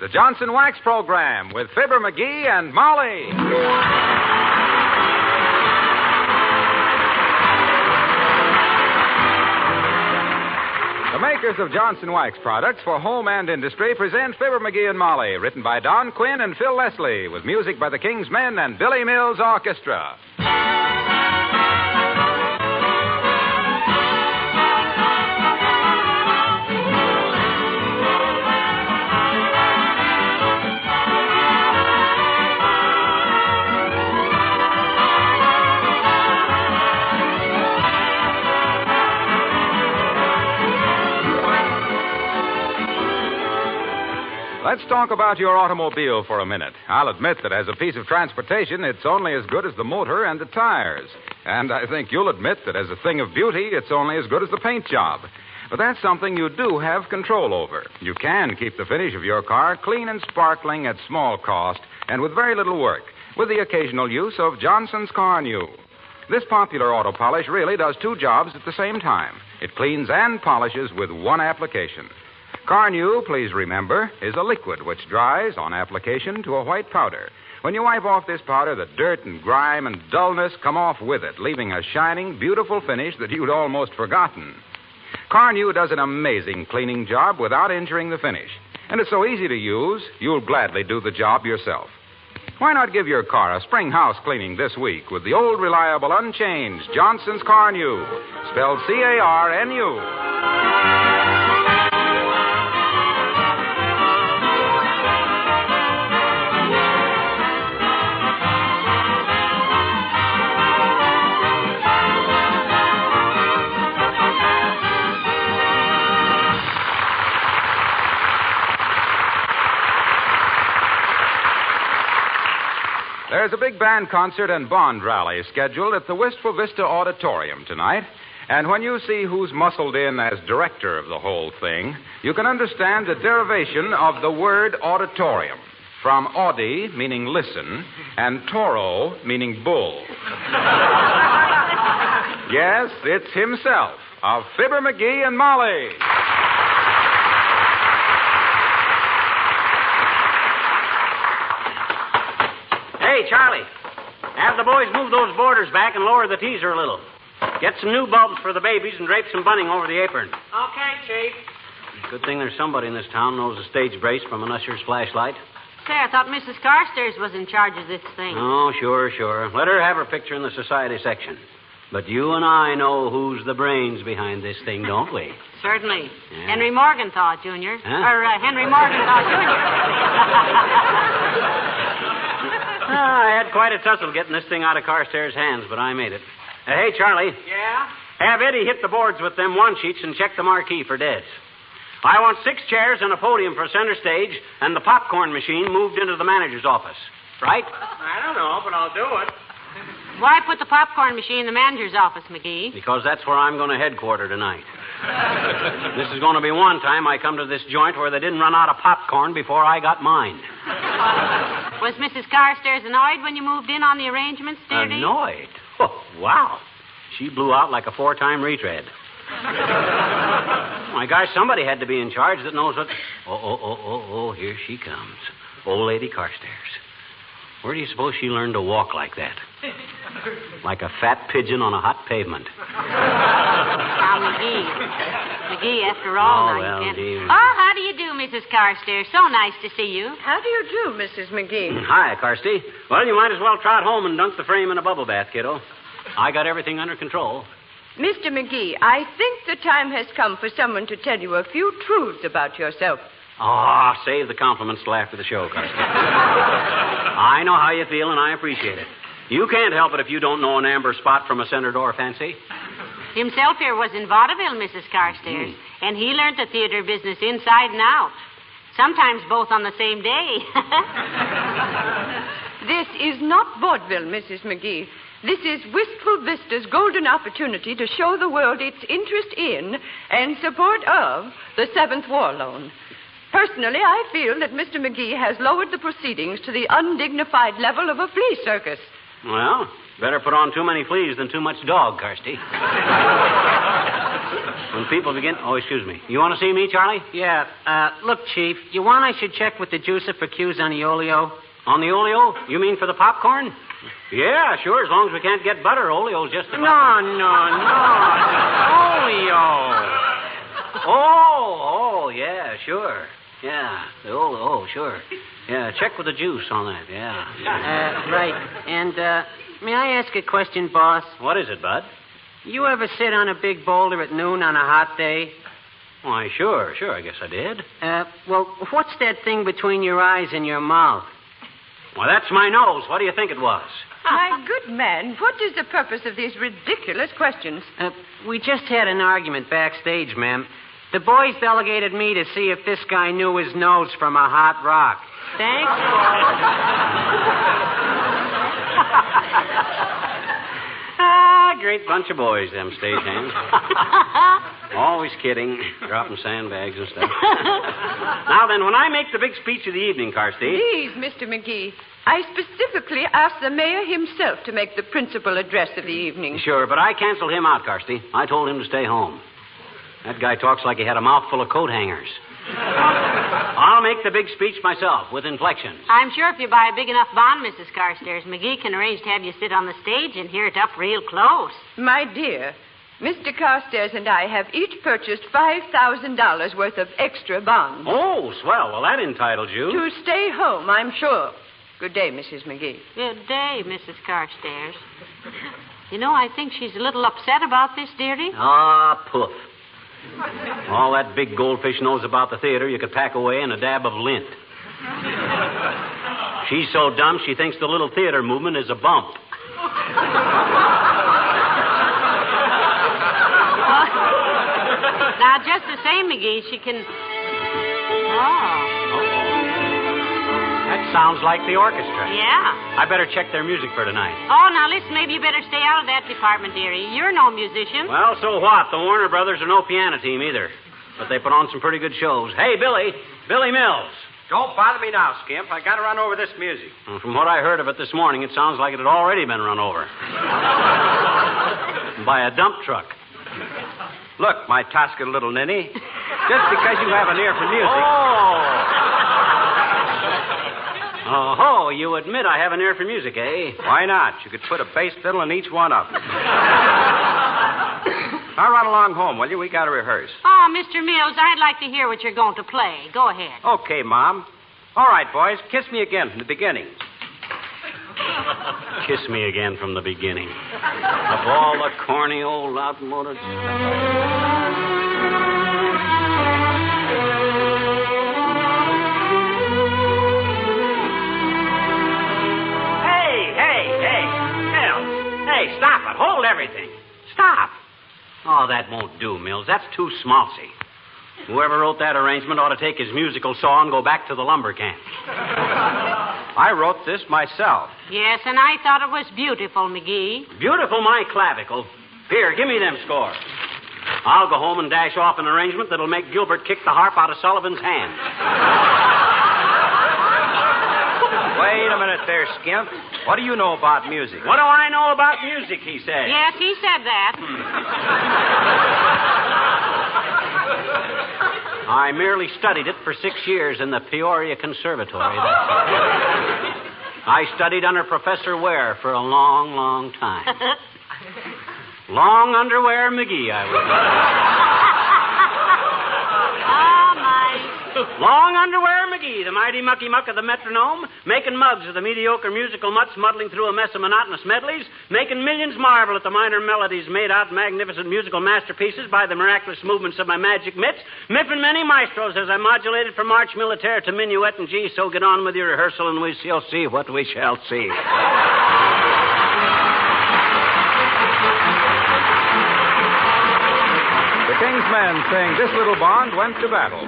the Johnson Wax Program with Fibber, McGee, and Molly. The makers of Johnson Wax products for home and industry present Fibber, McGee, and Molly, written by Don Quinn and Phil Leslie, with music by the King's Men and Billy Mills Orchestra. Let's talk about your automobile for a minute. I'll admit that as a piece of transportation, it's only as good as the motor and the tires. And I think you'll admit that as a thing of beauty, it's only as good as the paint job. But that's something you do have control over. You can keep the finish of your car clean and sparkling at small cost and with very little work, with the occasional use of Johnson's Car New. This popular auto polish really does two jobs at the same time. It cleans and polishes with one application. Car New, please remember, is a liquid which dries on application to a white powder. When you wipe off this powder, the dirt and grime and dullness come off with it, leaving a shining, beautiful finish that you'd almost forgotten. Car New does an amazing cleaning job without injuring the finish. And it's so easy to use, you'll gladly do the job yourself. Why not give your car a spring house cleaning this week with the old, reliable, unchanged Johnson's Car New, spelled C-A-R-N-U. There's a big band concert and bond rally scheduled at the Wistful Vista Auditorium tonight. And when you see who's muscled in as director of the whole thing, you can understand the derivation of the word auditorium. From audi, meaning listen, and toro, meaning bull. Yes, it's himself, of Fibber, McGee, and Molly. Hey, Charlie, have the boys move those borders back and lower the teaser a little. Get some new bulbs for the babies and drape some bunting over the apron. Okay, Chief. Good thing there's somebody in this town knows a stage brace from an usher's flashlight. Say, I thought Mrs. Carstairs was in charge of this thing. Oh, sure. Let her have her picture in the society section. But you and I know who's the brains behind this thing, don't we? Certainly. Yeah. Henry Morgenthau, Jr. Huh? Or Henry Morgenthau, Jr. I had quite a tussle getting this thing out of Carstairs' hands, but I made it. Hey, Charlie. Yeah? Have Eddie hit the boards with them one-sheets and check the marquee for deads. I want 6 chairs and a podium for center stage and the popcorn machine moved into the manager's office. Right? I don't know, but I'll do it. Why put the popcorn machine in the manager's office, McGee? Because that's where I'm going to headquarter tonight. This is going to be one time I come to this joint where they didn't run out of popcorn before I got mine. Was Mrs. Carstairs annoyed when you moved in on the arrangements, dearie? Annoyed? Oh, wow. She blew out like a 4-time retread. My gosh, somebody had to be in charge that knows what... Oh, here she comes. Old Lady Carstairs. Where do you suppose she learned to walk like that? Like a fat pigeon on a hot pavement. Now, McGee, after all, you can't... Oh, how do you do, Mrs. Carstairs? So nice to see you. How do you do, Mrs. McGee? Hi, Carsty. Well, you might as well trot home and dunk the frame in a bubble bath, kiddo. I got everything under control. Mr. McGee, I think the time has come for someone to tell you a few truths about yourself. Oh, save the compliments till after the show, Carsty. I know how you feel, and I appreciate it. You can't help it if you don't know an amber spot from a center door fancy. Himself here was in vaudeville, Mrs. Carstairs, and he learned the theater business inside and out. Sometimes both on the same day. This is not vaudeville, Mrs. McGee. This is Wistful Vista's golden opportunity to show the world its interest in and support of the 7th War Loan. Personally, I feel that Mr. McGee has lowered the proceedings to the undignified level of a flea circus. Well, better put on too many fleas than too much dog, Carsty. When people begin... Oh, excuse me. You want to see me, Charlie? Yeah. Look, Chief, you want I should check with the juicer for cues on the oleo? On the oleo? You mean for the popcorn? Yeah, sure, as long as we can't get butter. Oleo's just about... No. Oh, yeah, sure. Yeah, the oleo, sure. Yeah, check with the juice on that, yeah. Right. And, may I ask a question, boss? What is it, Bud? You ever sit on a big boulder at noon on a hot day? Why, sure, I guess I did. Well, what's that thing between your eyes and your mouth? Well, that's my nose. What do you think it was? My good man, what is the purpose of these ridiculous questions? We just had an argument backstage, ma'am. The boys delegated me to see if this guy knew his nose from a hot rock. Thanks, Great bunch of boys, them stage hands. Always kidding, dropping sandbags and stuff. Now then, when I make the big speech of the evening, Carsty... Please, Mr. McGee, I specifically asked the mayor himself to make the principal address of the evening. Sure, but I canceled him out, Carsty. I told him to stay home. That guy talks like he had a mouthful of coat hangers. I'll make the big speech myself, with inflections. I'm sure if you buy a big enough bond, Mrs. Carstairs, McGee can arrange to have you sit on the stage and hear it up real close. My dear, Mr. Carstairs and I have each purchased $5,000 worth of extra bonds. Oh, swell. Well, that entitles you. To stay home, I'm sure. Good day, Mrs. McGee. Good day, Mrs. Carstairs. You know, I think she's a little upset about this, dearie. Ah, poof. All that big goldfish knows about the theater you could pack away in a dab of lint. She's so dumb she thinks the little theater movement is a bump. Now, just the same, McGee, she can... That sounds like the orchestra. Yeah. I better check their music for tonight. Oh, now, listen, maybe you better stay out of that department, dearie. You're no musician. Well, so what? The Warner Brothers are no piano team either. But they put on some pretty good shows. Hey, Billy Mills. Don't bother me now, Skimp. I got to run over this music. Well, from what I heard of it this morning, it sounds like it had already been run over. By a dump truck. Look, my tosca little ninny. Just because you have an ear for music... Oh, you admit I have an ear for music, eh? Why not? You could put a bass fiddle in each one of them. Now run along home, will you? We got to rehearse. Oh, Mr. Mills, I'd like to hear what you're going to play. Go ahead. Okay, Mom. All right, boys, kiss me again from the beginning. Kiss me again from the beginning. Of all the corny old loudmouths. Hey, stop it. Hold everything. Stop. Oh, that won't do, Mills. That's too schmaltzy. Whoever wrote that arrangement ought to take his musical saw and go back to the lumber camp. I wrote this myself. Yes, and I thought it was beautiful, McGee. Beautiful, my clavicle. Here, give me them scores. I'll go home and dash off an arrangement that'll make Gilbert kick the harp out of Sullivan's hand. Wait a minute there, Skimp. What do you know about music? What do I know about music, he said. Yes, he said that. I merely studied it for 6 years in the Peoria Conservatory. I studied under Professor Ware for a long, long time. Long underwear McGee, I was. Oh, my. Long underwear McGee, the mighty mucky muck of the metronome, making mugs of the mediocre musical mutts muddling through a mess of monotonous medleys, making millions marvel at the minor melodies made out magnificent musical masterpieces by the miraculous movements of my magic mitts, miffing many maestros as I modulated from march militaire to minuet and G, so get on with your rehearsal and we shall see what we shall see. The King's Men sing This Little Bond Went to Battle.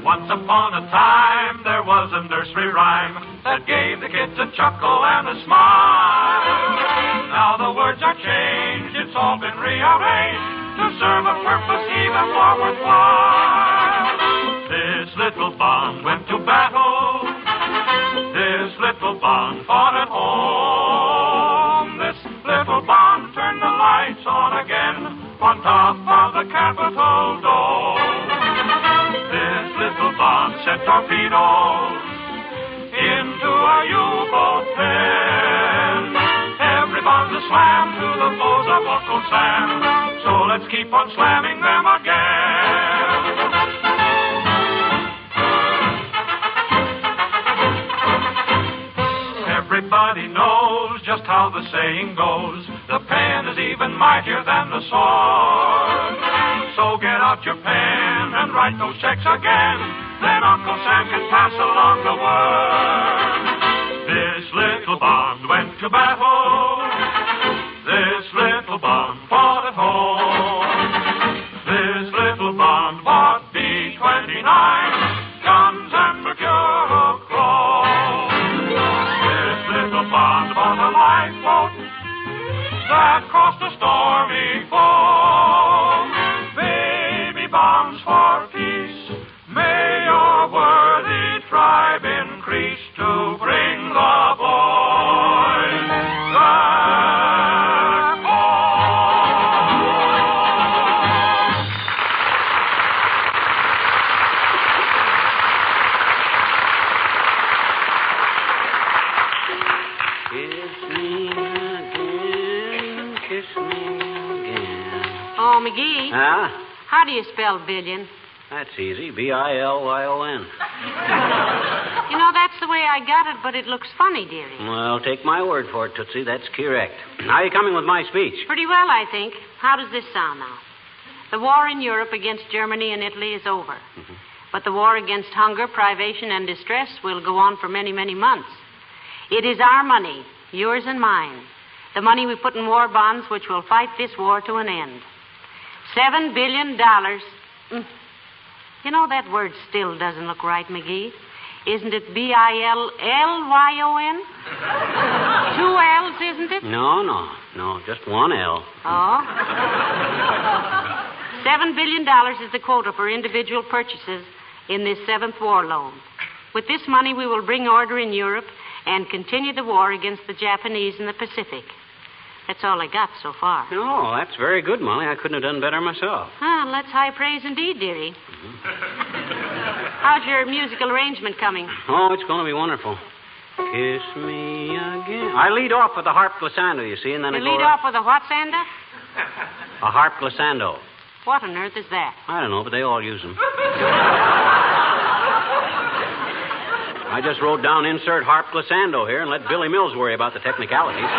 Once upon a time, there was a nursery rhyme that gave the kids a chuckle and a smile. Now the words are changed, it's all been rearranged to serve a purpose even more worthwhile. This little bond went to battle. This little bond fought at home. This little bond turned the lights on again on top of the Capitol. Uncle Sam. So let's keep on slamming them again. Everybody knows just how the saying goes. The pen is even mightier than the sword. So get out your pen and write those checks again. Then Uncle Sam can pass along the word. This little bond went to battle. This little bond fought at home. This little bond bought B-29 guns and Mercure chrome. This little bond bought a lifeboat that crossed a stormy foe. Baby bonds for peace, may your worthy tribe increase to bring the boys back home. Kiss me again, kiss me again. Oh, McGee, Huh? how do you spell billion? That's easy. B-I-L-Y-O-N. You know, that's the way I got it, but it looks funny, dearie. Well, take my word for it, Tootsie. That's correct. How are you coming with my speech? Pretty well, I think. How does this sound now? The war in Europe against Germany and Italy is over. Mm-hmm. But the war against hunger, privation, and distress will go on for many, many months. It is our money, yours and mine, the money we put in war bonds which will fight this war to an end. $7 billion. You know, that word still doesn't look right, McGee. Isn't it B-I-L-L-Y-O-N? 2 L's, isn't it? No, just one L. Oh? $7 billion is the quota for individual purchases in this 7th war loan. With this money, we will bring order in Europe and continue the war against the Japanese in the Pacific. That's all I got so far. Oh, that's very good, Molly. I couldn't have done better myself. Ah, that's high praise indeed, dearie. How's your musical arrangement coming? Oh, it's going to be wonderful. Kiss me again. I lead off with the harp glissando, you see, and then You I go... lead off with a what, Sanda? A harp glissando. What on earth is that? I don't know, but they all use them. I just wrote down insert harp glissando here and let Billy Mills worry about the technicalities.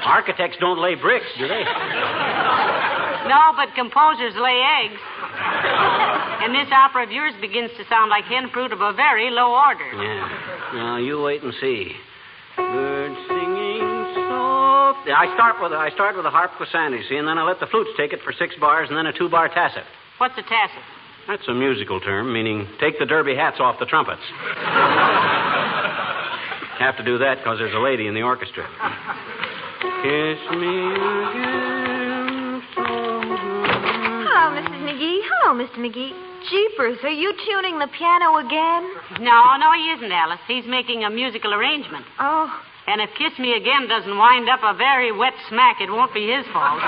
Architects don't lay bricks, do they? No, but composers lay eggs. And this opera of yours begins to sound like hen fruit of a very low order. Yeah. Well, you wait and see. Birds singing soft. I start with a harp glissando, you see, and then I let the flutes take it for 6 bars and then a 2-bar tacit. What's a tacit? That's a musical term, meaning take the derby hats off the trumpets. Have to do that because there's a lady in the orchestra. Kiss me again. Hello, Mrs. McGee. Hello, Mr. McGee. Jeepers, are you tuning the piano again? No, he isn't, Alice. He's making a musical arrangement. Oh. And if Kiss Me Again doesn't wind up a very wet smack, it won't be his fault.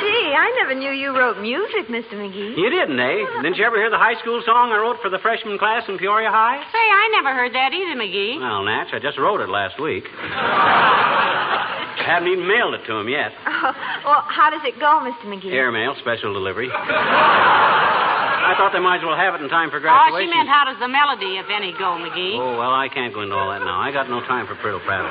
Gee, I never knew you wrote music, Mr. McGee. You didn't, eh? Didn't you ever hear the high school song I wrote for the freshman class in Peoria High? Say, I never heard that either, McGee. Well, Natch, I just wrote it last week. Haven't even mailed it to him yet. Oh, well, how does it go, Mr. McGee? Airmail, special delivery. I thought they might as well have it in time for Oh, graduation. she meant how does the melody, if any, go, McGee? Oh, well, I can't go into all that now. I got no time for prittle prattle.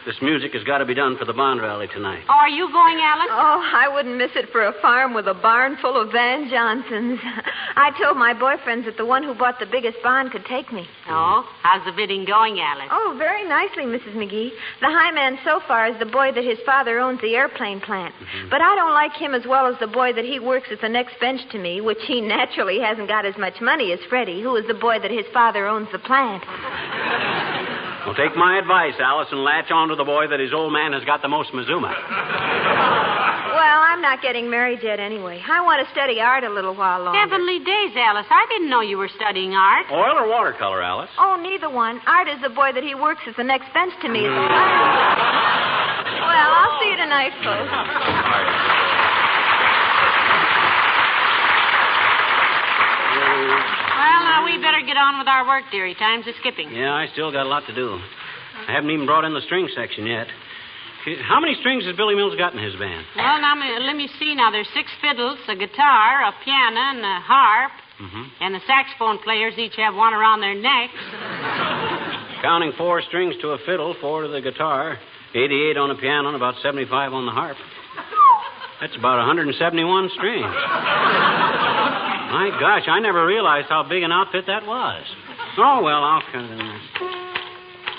This music has got to be done for the Bond rally tonight. Oh, are you going, Alice? Oh, I wouldn't miss it for a farm with a barn full of Van Johnsons. I told my boyfriends that the one who bought the biggest barn could take me. Oh, how's the bidding going, Alice? Oh, very nicely, Mrs. McGee. The high man so far is the boy that his father owns the airplane plant. Mm-hmm. But I don't like him as well as the boy that he works at the next bench to me, which he naturally hasn't got as much money as Freddie, who is the boy that his father owns the plant. Well, take my advice, Alice, and latch on to the boy that his old man has got the most Mazuma. Well, I'm not getting married yet anyway. I want to study art a little while longer. Heavenly days, Alice. I didn't know you were studying art. Oil or watercolor, Alice? Oh, neither one. Art is the boy that he works at the next bench to me. Well, I'll see you tonight, folks. Well, now we better get on with our work, dearie. Time's a-skipping. Yeah, I still got a lot to do. I haven't even brought in the string section yet. How many strings has Billy Mills got in his band? Well, now, let me see. Now, there's 6 fiddles, a guitar, a piano, and a harp. Mm-hmm. And the saxophone players each have one around their necks. Counting 4 strings to a fiddle, 4 to the guitar, 88 on the piano, and about 75 on the harp. That's about 171 strings. My gosh, I never realized how big an outfit that was. Oh, well, I'll cut it in there.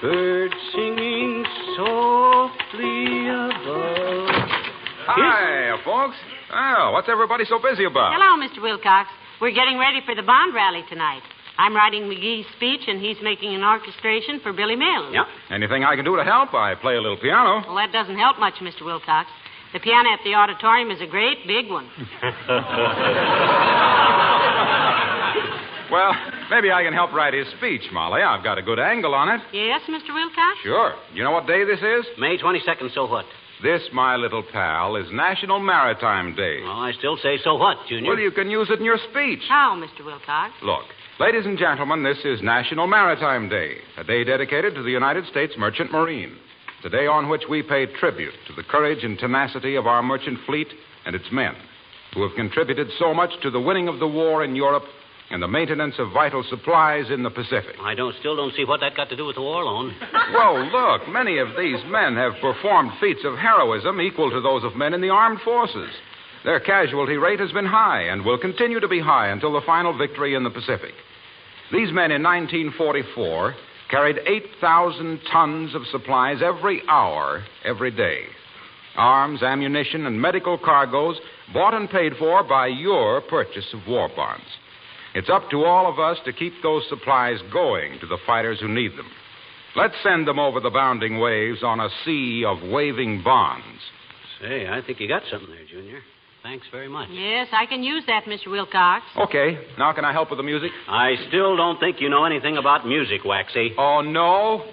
Birds singing softly above. Hi, folks. Well, what's everybody so busy about? Hello, Mr. Wilcox. We're getting ready for the bond rally tonight. I'm writing McGee's speech, and he's making an orchestration for Billy Mills. Yep. Anything I can do to help? I play a little piano. Well, that doesn't help much, Mr. Wilcox. The piano at the auditorium is a great big one. Well, maybe I can help write his speech, Molly. I've got a good angle on it. Yes, Mr. Wilcox? Sure. You know what day this is? May 22nd, so what? This, my little pal, is National Maritime Day. Well, I still say so what, Junior? Well, you can use it in your speech. How, Mr. Wilcox? Look, ladies and gentlemen, this is National Maritime Day, a day dedicated to the United States Merchant Marine. It's a day on which we pay tribute to the courage and tenacity of our merchant fleet and its men, who have contributed so much to the winning of the war in Europe and the maintenance of vital supplies in the Pacific. I still don't see what that got to do with the war loan. Well, look, many of these men have performed feats of heroism equal to those of men in the armed forces. Their casualty rate has been high and will continue to be high until the final victory in the Pacific. These men in 1944 carried 8,000 tons of supplies every hour, every day. Arms, ammunition, and medical cargoes bought and paid for by your purchase of war bonds. It's up to all of us to keep those supplies going to the fighters who need them. Let's send them over the bounding waves on a sea of waving bonds. Say, I think you got something there, Junior. Thanks very much. Yes, I can use that, Mr. Wilcox. Okay. Now can I help with the music? I still don't think you know anything about music, Waxy. Oh, no?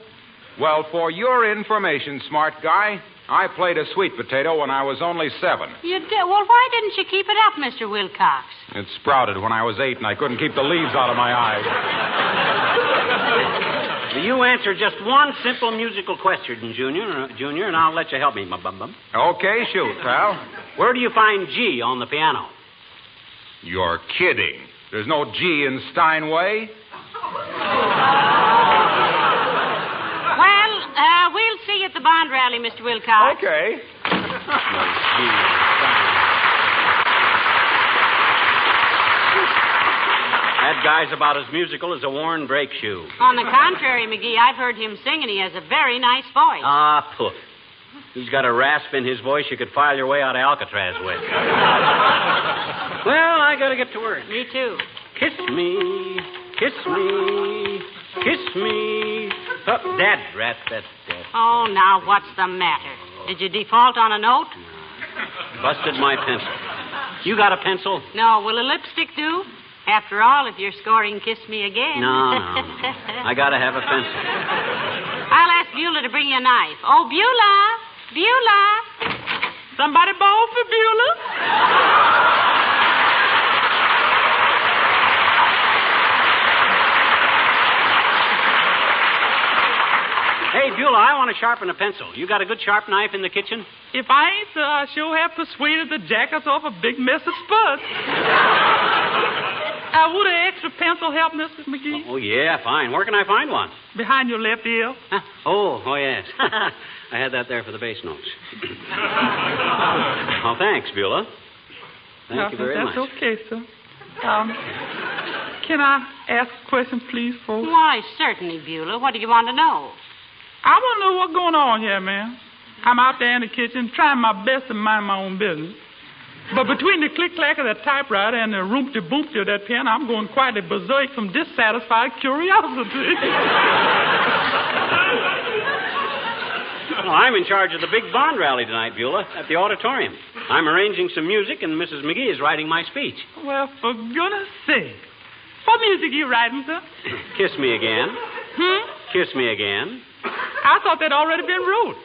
Well, for your information, smart guy, I played a sweet potato when I was only 7. You did? Well, why didn't you keep it up, Mr. Wilcox? It sprouted when I was 8, and I couldn't keep the leaves out of my eyes. You answer just one simple musical question, Junior, and I'll let you help me, my bum-bum. Okay, shoot, pal. Where do you find G on the piano? You're kidding. There's no G in Steinway. Well, we'll see you at the bond rally, Mr. Wilcox. Okay. That guy's about as musical as a worn brake shoe. On the contrary, McGee, I've heard him sing, and he has a very nice voice. Ah, poof. He's got a rasp in his voice you could file your way out of Alcatraz with. Well, I gotta get to work. Me too. Kiss me, kiss me, kiss me. Oh, Dad, rat, that's dead. Oh, now what's the matter? Did you default on a note? Busted my pencil. You got a pencil? No. Will a lipstick do? After all, if you're scoring Kiss Me Again. No. I gotta have a pencil. I'll ask Beulah to bring you a knife. Oh, Beulah! Beulah! Somebody bowl for Beulah? Hey, Beulah, I want to sharpen a pencil. You got a good sharp knife in the kitchen? If I ain't, sir, I sure have persuaded the jackets off a big mess of spuds. Would an extra pencil help, Mr. McGee? Oh, yeah, fine. Where can I find one? Behind your left ear. Huh? Oh, yes. I had that there for the bass notes. Oh, thanks, Beulah. Thank you very much. That's okay, sir. Can I ask a question, please, folks? Why, certainly, Beulah. What do you want to know? I want to know what's going on here, man. I'm out there in the kitchen trying my best to mind my own business. But between the click-clack of that typewriter and the roomty-boomty of that pen, I'm going quite a berserk from dissatisfied curiosity. Well, I'm in charge of the big bond rally tonight, Beulah, at the auditorium. I'm arranging some music, and Mrs. McGee is writing my speech. Well, for goodness sake. What music are you writing, sir? Kiss me again. Kiss me again. I thought that already been wrote.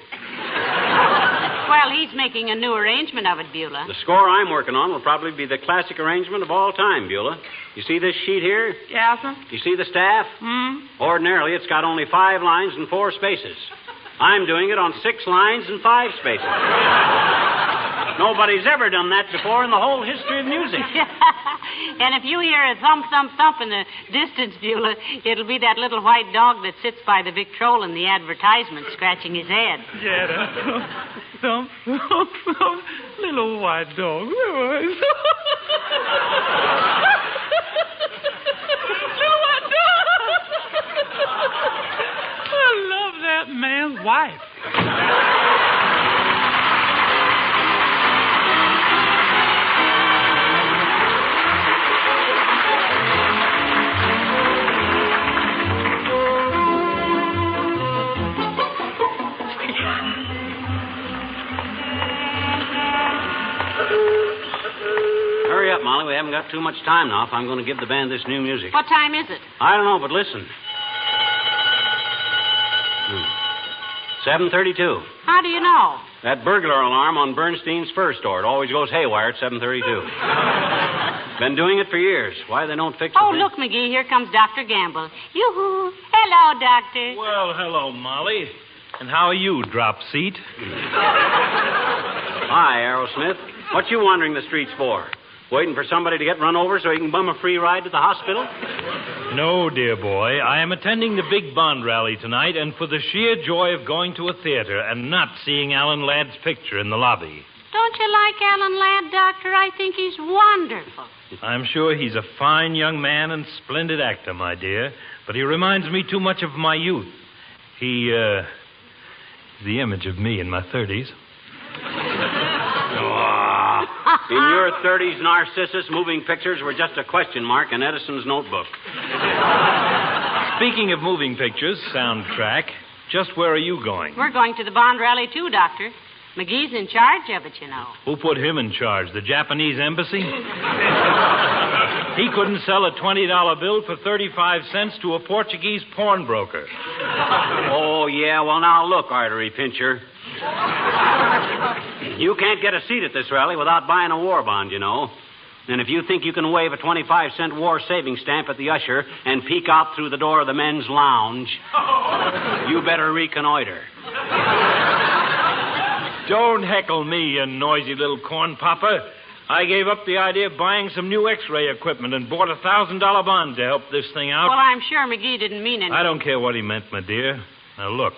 Well, he's making a new arrangement of it, Beulah. The score I'm working on will probably be the classic arrangement of all time, Beulah. You see this sheet here? Yeah, sir. You see the staff? Ordinarily, it's got only 5 lines and 4 spaces. I'm doing it on 6 lines and 5 spaces. Nobody's ever done that before in the whole history of music. And if you hear a thump, thump, thump in the distance, Beulah, it'll be that little white dog that sits by the Victrola in the advertisement scratching his head. Yeah, thump, thump, thump, little white dog. Little white dog. I love that man's wife. Hurry up, Molly. We haven't got too much time now if I'm going to give the band this new music. What time is it? I don't know, but listen. 7:32. How do you know? That burglar alarm on Bernstein's first door. It always goes haywire at 7:32. Been doing it for years. Why they don't fix it? Oh, look, McGee, here comes Dr. Gamble. Yoo-hoo. Hello, Doctor. Well, hello, Molly. And how are you, drop seat? Hi, Aerosmith. What you wandering the streets for? Waiting for somebody to get run over so you can bum a free ride to the hospital? No, dear boy. I am attending the big Bond rally tonight, and for the sheer joy of going to a theater and not seeing Alan Ladd's picture in the lobby. Don't you like Alan Ladd, Doctor? I think he's wonderful. I'm sure he's a fine young man and splendid actor, my dear, but he reminds me too much of my youth. He's the image of me in my 30s. In your 30s, Narcissus, moving pictures were just a question mark in Edison's notebook. Speaking of moving pictures, soundtrack, just where are you going? We're going to the Bond rally, too, Doctor. McGee's in charge of it, you know. Who put him in charge? The Japanese embassy? He couldn't sell a $20 bill for 35 cents to a Portuguese pawnbroker. Oh, yeah. Well, now, look, Artery Pincher. You can't get a seat at this rally without buying a war bond, you know. And if you think you can wave a 25-cent war savings stamp at the usher and peek out through the door of the men's lounge, you better reconnoiter. Don't heckle me, you noisy little corn popper. I gave up the idea of buying some new X-ray equipment and bought a $1,000 bond to help this thing out. Well, I'm sure McGee didn't mean anything. I don't care what he meant, my dear. Now, look.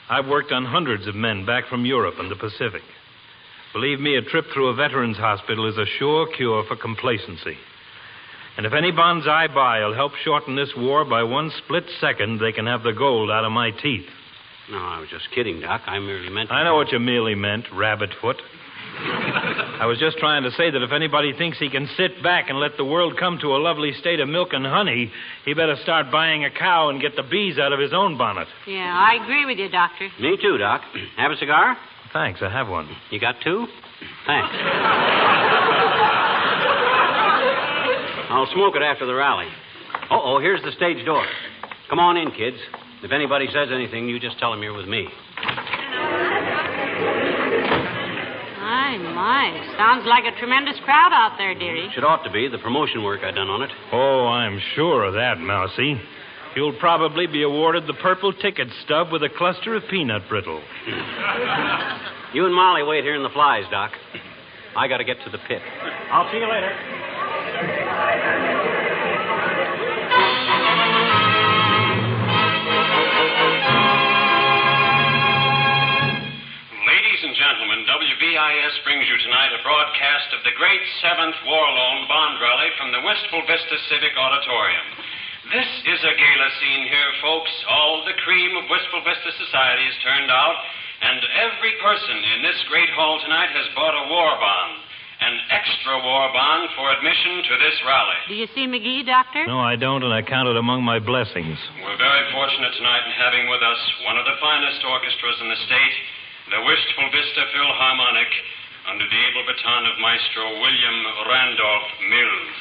I've worked on hundreds of men back from Europe and the Pacific. Believe me, a trip through a veterans hospital is a sure cure for complacency. And if any bonds I buy will help shorten this war by one split second, they can have the gold out of my teeth. No, I was just kidding, Doc. I merely meant... I know what you merely meant, rabbitfoot. I was just trying to say that if anybody thinks he can sit back and let the world come to a lovely state of milk and honey, he better start buying a cow and get the bees out of his own bonnet. Yeah, I agree with you, Doctor. Me too, Doc. Have a cigar? Thanks, I have one. You got 2? Thanks. I'll smoke it after the rally. Uh-oh, here's the stage door. Come on in, kids. If anybody says anything, you just tell them you're with me. My. Sounds like a tremendous crowd out there, dearie. Should ought to be. The promotion work I done on it. Oh, I'm sure of that, Mousie. You'll probably be awarded the purple ticket stub with a cluster of peanut brittle. You and Molly wait here in the flies, Doc. I got to get to the pit. I'll see you later. Ladies and gentlemen, WVIS brings you tonight a broadcast of the Great Seventh War Loan Bond Rally from the Wistful Vista Civic Auditorium. This is a gala scene here, folks. All the cream of Wistful Vista society is turned out, and every person in this great hall tonight has bought a war bond, an extra war bond for admission to this rally. Do you see McGee, Doctor? No, I don't, and I count it among my blessings. We're very fortunate tonight in having with us one of the finest orchestras in the state, the Wistful Vista Philharmonic, under the able baton of Maestro William Randolph Mills.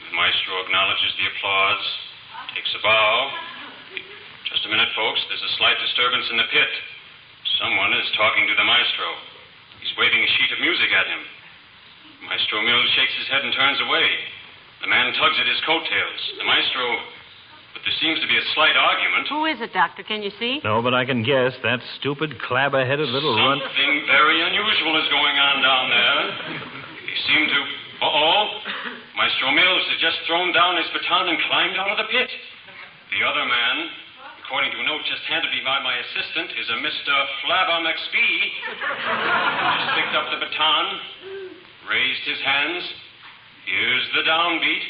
The Maestro acknowledges the applause, takes a bow. Just a minute, folks. There's a slight disturbance in the pit. Someone is talking to the Maestro. He's waving a sheet of music at him. Maestro Mills shakes his head and turns away. The man tugs at his coattails. The maestro... But there seems to be a slight argument. Who is it, Doctor? Can you see? No, but I can guess. That stupid, clabber-headed little runt. Something very unusual is going on down there. He seemed to... Maestro Mills has just thrown down his baton and climbed out of the pit. The other man, according to a note just handed me by my assistant, is a Mr. Flabber Mcgee. Just picked up the baton, raised his hands. Here's the downbeat.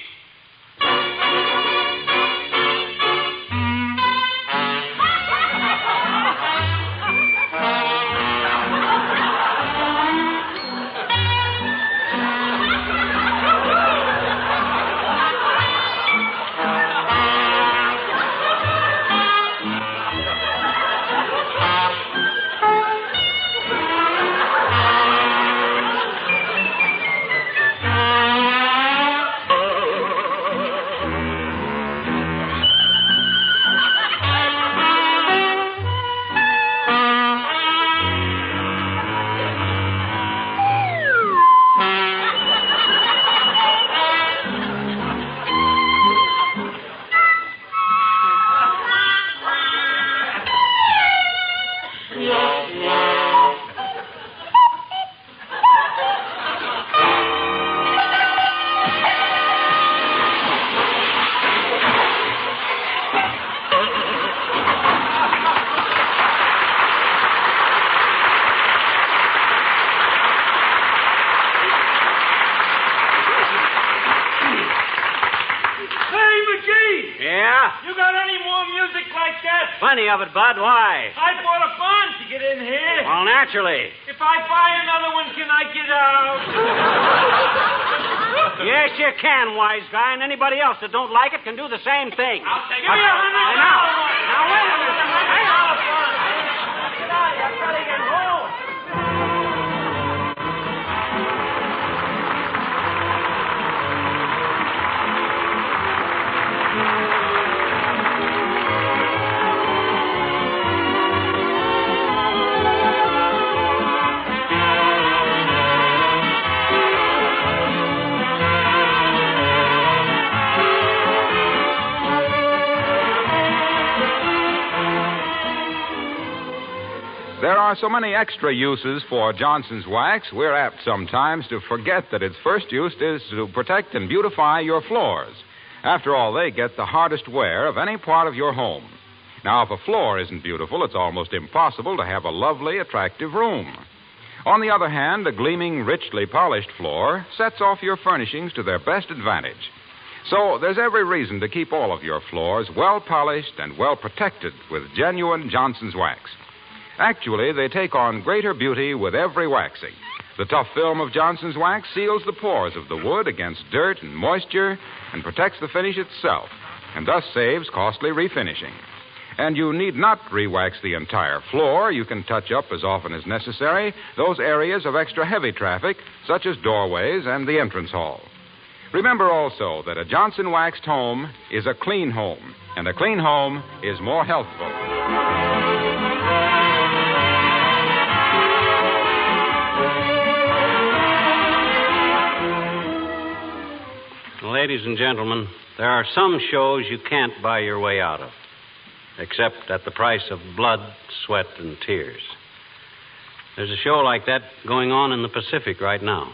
Plenty of it, Bud. Why? I bought a bond to get in here. Well, naturally. If I buy another one, can I get out? Yes, you can, wise guy, and anybody else that don't like it can do the same thing. I'll take it. Give me $100. Now, wait a minute. Hang on. Get out. I've got to get home. There are so many extra uses for Johnson's wax, we're apt sometimes to forget that its first use is to protect and beautify your floors. After all, they get the hardest wear of any part of your home. Now, if a floor isn't beautiful, it's almost impossible to have a lovely, attractive room. On the other hand, a gleaming, richly polished floor sets off your furnishings to their best advantage. So there's every reason to keep all of your floors well polished and well protected with genuine Johnson's wax. Actually, they take on greater beauty with every waxing. The tough film of Johnson's wax seals the pores of the wood against dirt and moisture and protects the finish itself, and thus saves costly refinishing. And you need not re-wax the entire floor. You can touch up as often as necessary those areas of extra heavy traffic, such as doorways and the entrance hall. Remember also that a Johnson waxed home is a clean home, and a clean home is more healthful. Ladies and gentlemen, there are some shows you can't buy your way out of, except at the price of blood, sweat, and tears. There's a show like that going on in the Pacific right now,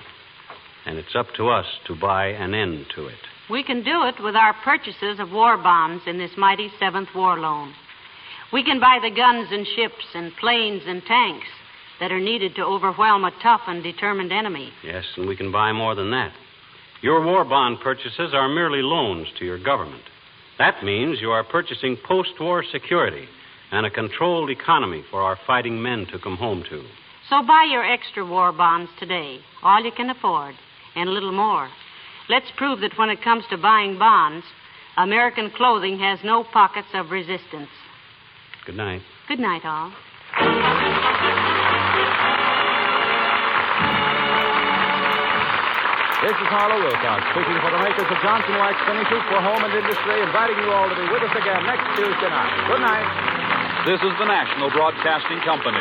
and it's up to us to buy an end to it. We can do it with our purchases of war bonds in this mighty 7th War Loan. We can buy the guns and ships and planes and tanks that are needed to overwhelm a tough and determined enemy. Yes, and we can buy more than that. Your war bond purchases are merely loans to your government. That means you are purchasing post-war security and a controlled economy for our fighting men to come home to. So buy your extra war bonds today, all you can afford, and a little more. Let's prove that when it comes to buying bonds, American clothing has no pockets of resistance. Good night. Good night, all. This is Harlow Wilcox, speaking for the makers of Johnson Wax Finishes for Home and Industry, inviting you all to be with us again next Tuesday night. Good night. This is the National Broadcasting Company.